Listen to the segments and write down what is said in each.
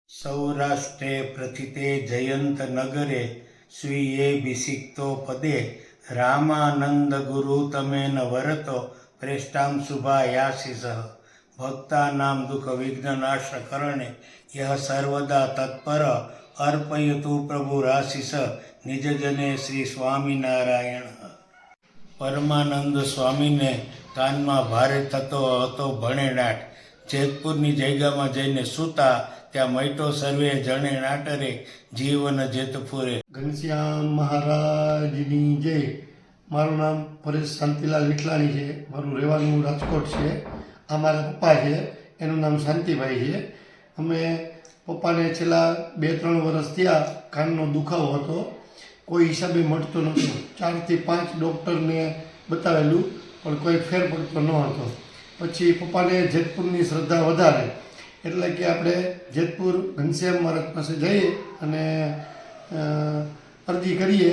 સૌરાષ્ટ્રે પ્રથિતે જયંત નગરે સ્વીયે ભિષિક્તો પદે રામાનંદ ગુરુ તમેન વરતો પ્રેષ્ટામ શુભાયાશિષ ભક્તાનામ દુઃખ વિઘ્નનાશ કરણે યહ સર્વદા તત્પર અર્પયતુ પ્રભુરાશિષ નિજજને શ્રી સ્વામિનારાયણ. પરમાનંદ સ્વામીને કાનમાં ભારે થતો હતો ભણેનાટ. જેતપુરની જગ્યામાં જઈને સૂતા ત્યાં મૈટો સર્વે જણે નાટરે જીવન જેતપુરે. ઘનશ્યામ મહારાજની જય. મારું નામ પરેશ શાંતિલાલ વિઠલાણી છે. મારું રહેવાનું રાજકોટ છે. આ મારા પપ્પા છે, એનું નામ શાંતિભાઈ છે. અમે પપ્પાને છેલ્લા 2-3 વર્ષ થયા કાનનો દુખાવો હતો, કોઈ હિસાબે મટતો નહોતો. 4 થી 5 ડૉક્ટરને બતાવેલું પણ કોઈ ફેર પડતો ન હતો. પછી પપ્પાને જેતપુરની શ્રદ્ધા વધારે, એટલે કે આપણે જેતપુર ઘનશ્યામ મહારાજ પાસે જઈએ અને અરજી કરીએ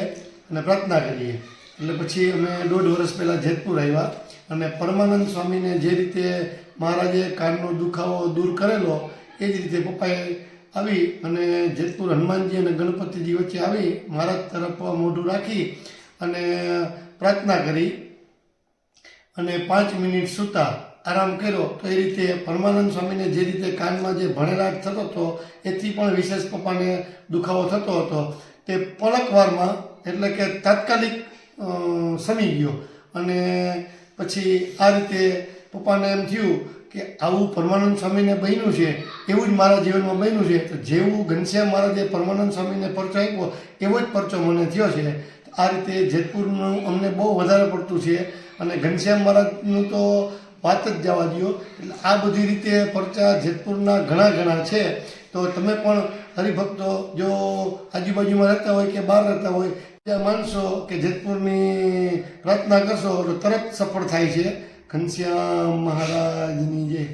અને પ્રાર્થના કરીએ. એટલે પછી અમે 1.5 વર્ષ પહેલાં જેતપુર આવ્યા અને પરમાનંદ સ્વામીને જે રીતે મહારાજે કાનનો દુખાવો દૂર કરેલો એ જ રીતે પપ્પાએ આવી અને જેતપુર હનુમાનજી અને ગણપતિજી વચ્ચે આવી મહારાજ તરફ મોઢું રાખી અને પ્રાર્થના કરી અને 5 મિનિટ સૂતા આરામ કર્યો. તો એ રીતે પરમાનંદ સ્વામીને જે રીતે કાનમાં જે ભણેલાટ થતો હતો એથી પણ વિશેષ પપ્પાને દુખાવો થતો હતો. તે પલકવારમાં એટલે કે તાત્કાલિક શમી ગયો અને પછી આ રીતે પપ્પાને એમ થયું કે આવું પરમાનંદ સ્વામીને બન્યું છે એવું જ મારા જીવનમાં બન્યું છે. તો જેવું ઘનશ્યામ મહારાજે પરમાનંદ સ્વામીને પરચો આપ્યો એવો જ પરચો મને થયો છે. આ રીતે જેતપુરનું અમને બહુ વધારે પડતું છે અને ઘનશ્યામ મહારાજનું તો વાત જ જવા દો. એટલે આ બધી રીતે પરચા જેતપુરના ઘણા છે. તો તમે પણ હરિભક્તો જો આજુબાજુમાં રહેતા હોય કે બહાર રહેતા હોય ત્યાં માનશો કે જેતપુરની પ્રાર્થના કરશો તો તરત સફળ થાય છે. ઘનશ્યામ મહારાજની જય.